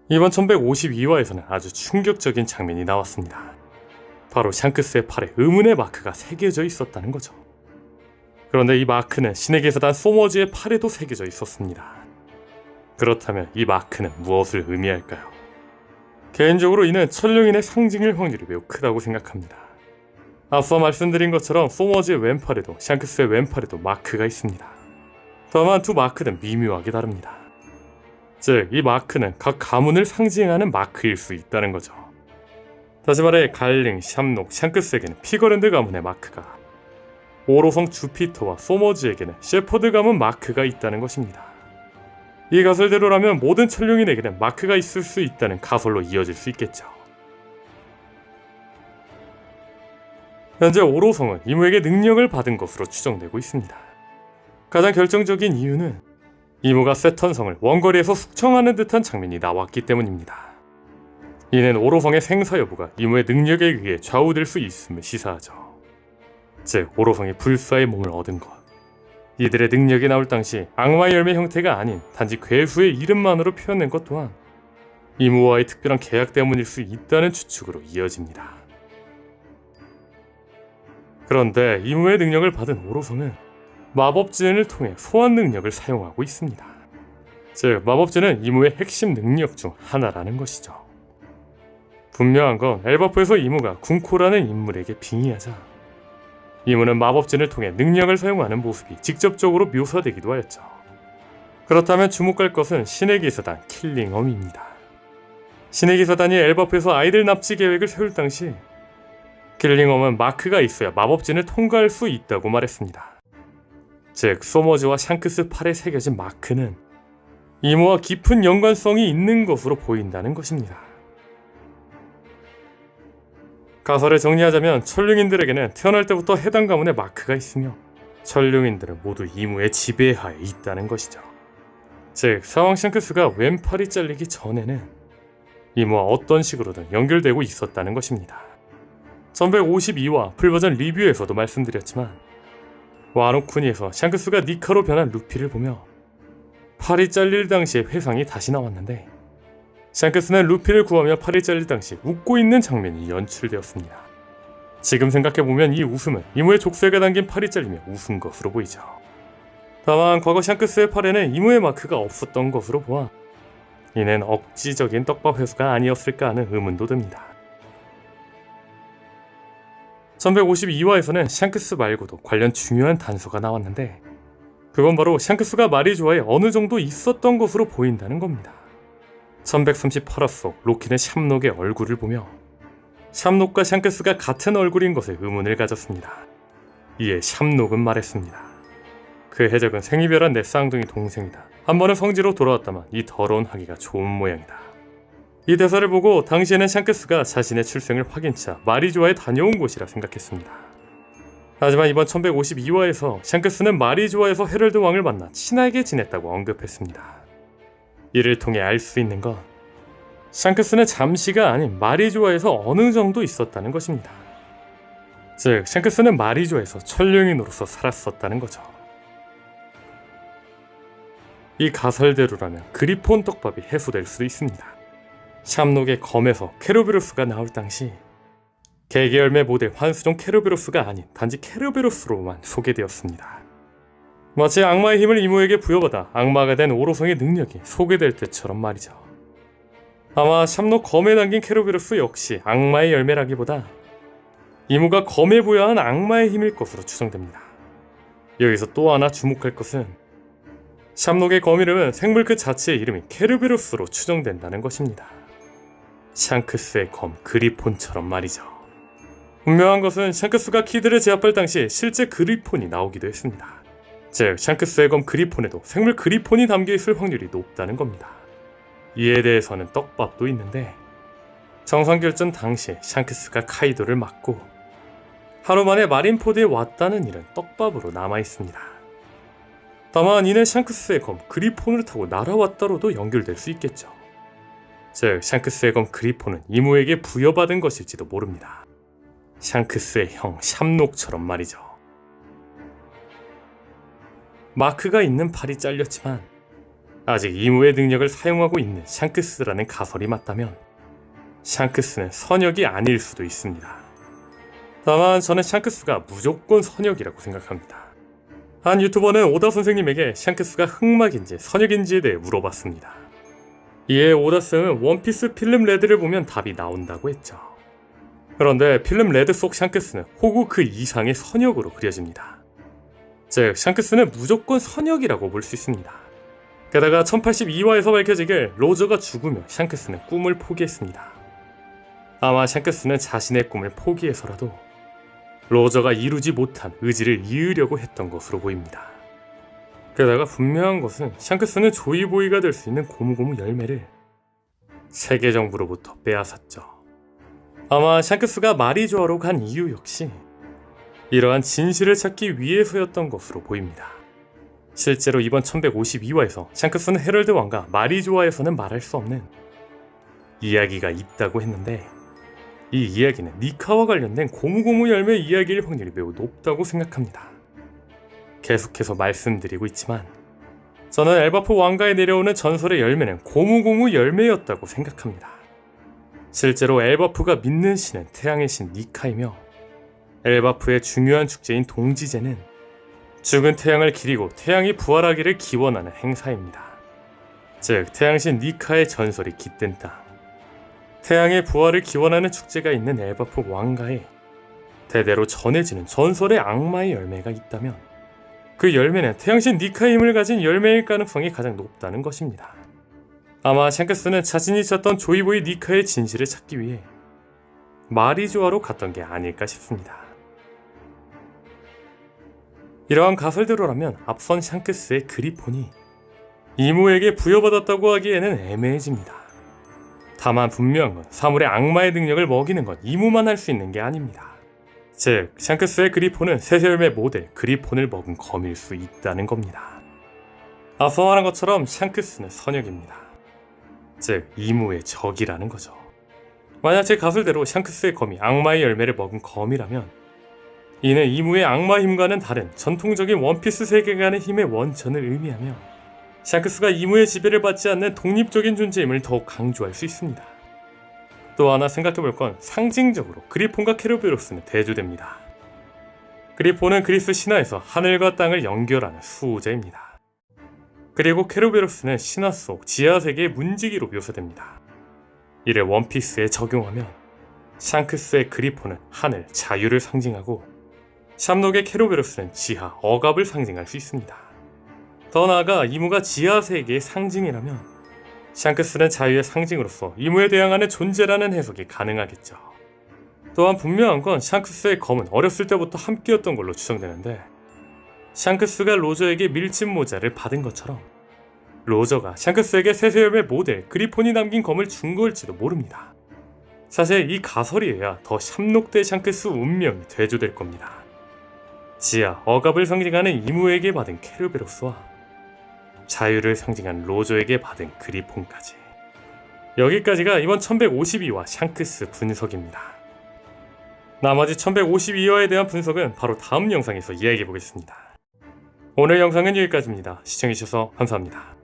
이번 1152화에서는 아주 충격적인 장면이 나왔습니다. 바로 샹크스의 팔에 의문의 마크가 새겨져 있었다는 거죠. 그런데 이 마크는 신의 기사단 소머즈의 팔에도 새겨져 있었습니다. 그렇다면 이 마크는 무엇을 의미할까요? 개인적으로 이는 천룡인의 상징일 확률이 매우 크다고 생각합니다. 앞서 말씀드린 것처럼 소머즈의 왼팔에도 샹크스의 왼팔에도 마크가 있습니다. 다만 두 마크는 미묘하게 다릅니다. 즉, 이 마크는 각 가문을 상징하는 마크일 수 있다는 거죠. 다시 말해 갈링, 샴록, 샹크스에게는 피거랜드 가문의 마크가, 오로성 주피터와 소머즈에게는 셰퍼드 가문 마크가 있다는 것입니다. 이 가설대로라면 모든 천룡인에게는 마크가 있을 수 있다는 가설로 이어질 수 있겠죠. 현재 오로성은 이무에게 능력을 받은 것으로 추정되고 있습니다. 가장 결정적인 이유는 이무가 세턴성을 원거리에서 숙청하는 듯한 장면이 나왔기 때문입니다. 이는 오로성의 생사 여부가 이무의 능력에 의해 좌우될 수 있음을 시사하죠. 즉, 오로성이 불사의 몸을 얻은 것, 이들의 능력이 나올 당시 악마의 열매 형태가 아닌 단지 괴수의 이름만으로 표현된 것 또한 이무와의 특별한 계약 때문일 수 있다는 추측으로 이어집니다. 그런데 이무의 능력을 받은 오로성은 마법진을 통해 소환 능력을 사용하고 있습니다. 즉, 마법진은 이무의 핵심 능력 중 하나라는 것이죠. 분명한 건 엘바프에서 이무가 군코라는 인물에게 빙의하자 이무는 마법진을 통해 능력을 사용하는 모습이 직접적으로 묘사되기도 하였죠. 그렇다면 주목할 것은 신의 기사단 킬링엄입니다. 신의 기사단이 엘바프에서 아이들 납치 계획을 세울 당시 킬링엄은 마크가 있어야 마법진을 통과할 수 있다고 말했습니다. 즉, 소머즈와 샹크스 팔에 새겨진 마크는 이무와 깊은 연관성이 있는 것으로 보인다는 것입니다. 가설을 정리하자면 천룡인들에게는 태어날 때부터 해당 가문의 마크가 있으며 천룡인들은 모두 이무의 지배하에 있다는 것이죠. 즉, 사왕 샹크스가 왼팔이 잘리기 전에는 이무와 어떤 식으로든 연결되고 있었다는 것입니다. 1152화 풀버전 리뷰에서도 말씀드렸지만 와노쿠니에서 샹크스가 니카로 변한 루피를 보며 팔이 잘릴 당시의 회상이 다시 나왔는데 샹크스는 루피를 구하며 팔이 잘릴 당시 웃고 있는 장면이 연출되었습니다. 지금 생각해보면 이 웃음은 이무의 족쇄가 담긴 팔이 잘리며 웃은 것으로 보이죠. 다만 과거 샹크스의 팔에는 이무의 마크가 없었던 것으로 보아 이는 억지적인 떡밥 회수가 아니었을까 하는 의문도 듭니다. 1152화에서는 샹크스 말고도 관련 중요한 단서가 나왔는데 그건 바로 샹크스가 마리조아에 어느 정도 있었던 것으로 보인다는 겁니다. 1138화 속 로키는 샴록의 얼굴을 보며 샴록과 샹크스가 같은 얼굴인 것에 의문을 가졌습니다. 이에 샴록은 말했습니다. 그 해적은 생이별한 내 쌍둥이 동생이다. 한 번은 성지로 돌아왔다만 이 더러운 하기가 좋은 모양이다. 이 대사를 보고 당시에는 샹크스가 자신의 출생을 확인차 마리조아에 다녀온 곳이라 생각했습니다. 하지만 이번 1152화에서 샹크스는 마리조아에서 헤럴드 왕을 만나 친하게 지냈다고 언급했습니다. 이를 통해 알 수 있는 건 샹크스는 잠시가 아닌 마리조아에서 어느 정도 있었다는 것입니다. 즉, 샹크스는 마리조아에서 천룡인으로서 살았었다는 거죠. 이 가설대로라면 그리폰 떡밥이 해소될 수도 있습니다. 샴록의 검에서 케르베로스가 나올 당시 개개열매 모델 환수종 케르베로스가 아닌 단지 케르베로스로만 소개되었습니다. 마치 악마의 힘을 이무에게 부여받아 악마가 된 오로성의 능력이 소개될 때처럼 말이죠. 아마 샴록 검에 담긴 케르베로스 역시 악마의 열매라기보다 이무가 검에 부여한 악마의 힘일 것으로 추정됩니다. 여기서 또 하나 주목할 것은 샴록의 검 이름은 생물 그 자체의 이름이 케르베로스로 추정된다는 것입니다. 샹크스의 검 그리폰처럼 말이죠. 분명한 것은 샹크스가 키드를 제압할 당시 실제 그리폰이 나오기도 했습니다. 즉, 샹크스의 검 그리폰에도 생물 그리폰이 담겨있을 확률이 높다는 겁니다. 이에 대해서는 떡밥도 있는데 정상결전 당시 샹크스가 카이도를 맞고 하루 만에 마린포드에 왔다는 일은 떡밥으로 남아있습니다. 다만 이는 샹크스의 검 그리폰을 타고 날아왔다로도 연결될 수 있겠죠. 즉, 샹크스의 검 그리폰은 이무에게 부여받은 것일지도 모릅니다. 샹크스의 형 샴록처럼 말이죠. 마크가 있는 팔이 잘렸지만 아직 이무의 능력을 사용하고 있는 샹크스라는 가설이 맞다면 샹크스는 선역이 아닐 수도 있습니다. 다만 저는 샹크스가 무조건 선역이라고 생각합니다. 한 유튜버는 오다 선생님에게 샹크스가 흑막인지 선역인지에 대해 물어봤습니다. 이에 오다쌤은 원피스 필름 레드를 보면 답이 나온다고 했죠. 그런데 필름 레드 속 샹크스는 혹우 그 이상의 선역으로 그려집니다. 즉 샹크스는 무조건 선역이라고 볼 수 있습니다. 게다가 1082화에서 밝혀지길 로저가 죽으며 샹크스는 꿈을 포기했습니다. 아마 샹크스는 자신의 꿈을 포기해서라도 로저가 이루지 못한 의지를 이으려고 했던 것으로 보입니다. 게다가 분명한 것은 샹크스는 조이보이가 될 수 있는 고무고무 열매를 세계 정부로부터 빼앗았죠. 아마 샹크스가 마리조아로 간 이유 역시 이러한 진실을 찾기 위해서였던 것으로 보입니다. 실제로 이번 1152화에서 샹크스는 헤럴드 왕과 마리조아에서는 말할 수 없는 이야기가 있다고 했는데 이 이야기는 니카와 관련된 고무고무 열매 이야기일 확률이 매우 높다고 생각합니다. 계속해서 말씀드리고 있지만 저는 엘바프 왕가에 내려오는 전설의 열매는 고무고무 열매였다고 생각합니다. 실제로 엘바프가 믿는 신은 태양의 신 니카이며 엘바프의 중요한 축제인 동지제는 죽은 태양을 기리고 태양이 부활하기를 기원하는 행사입니다. 즉 태양신 니카의 전설이 깃든 땅, 태양의 부활을 기원하는 축제가 있는 엘바프 왕가에 대대로 전해지는 전설의 악마의 열매가 있다면 그 열매는 태양신 니카의 힘을 가진 열매일 가능성이 가장 높다는 것입니다. 아마 샹크스는 자신이 찾던 조이보이 니카의 진실을 찾기 위해 마리조아로 갔던 게 아닐까 싶습니다. 이러한 가설대로라면 앞선 샹크스의 그리폰이 이무에게 부여받았다고 하기에는 애매해집니다. 다만 분명한 건 사물의 악마의 능력을 먹이는 건 이무만 할 수 있는 게 아닙니다. 즉 샹크스의 그리폰은 새열매 모델 그리폰을 먹은 검일 수 있다는 겁니다. 앞서 말한 것처럼 샹크스는 선역입니다. 즉 이무의 적이라는 거죠. 만약 제 가설대로 샹크스의 검이 악마의 열매를 먹은 검이라면 이는 이무의 악마 힘과는 다른 전통적인 원피스 세계관의 힘의 원천을 의미하며 샹크스가 이무의 지배를 받지 않는 독립적인 존재임을 더욱 강조할 수 있습니다. 또 하나 생각해볼 건 상징적으로 그리폰과 케르베로스는 대조됩니다. 그리폰은 그리스 신화에서 하늘과 땅을 연결하는 수호자입니다. 그리고 케르베로스는 신화 속 지하세계의 문지기로 묘사됩니다. 이를 원피스에 적용하면 샹크스의 그리폰은 하늘, 자유를 상징하고 샴록의 케르베로스는 지하, 억압을 상징할 수 있습니다. 더 나아가 이무가 지하세계의 상징이라면 샹크스는 자유의 상징으로서 이무에 대항하는 존재라는 해석이 가능하겠죠. 또한 분명한 건 샹크스의 검은 어렸을 때부터 함께였던 걸로 추정되는데 샹크스가 로저에게 밀짚 모자를 받은 것처럼 로저가 샹크스에게 새세열매 모델 그리폰이 남긴 검을 준 걸지도 모릅니다. 사실 이 가설이어야 더 샴록대 샹크스 운명이 대조될 겁니다. 지하, 억압을 상징하는 이무에게 받은 케르베로스와 자유를 상징한 로저에게 받은 그리폰까지. 여기까지가 이번 1152화 샹크스 분석입니다. 나머지 1152화에 대한 분석은 바로 다음 영상에서 이야기해보겠습니다. 오늘 영상은 여기까지입니다. 시청해주셔서 감사합니다.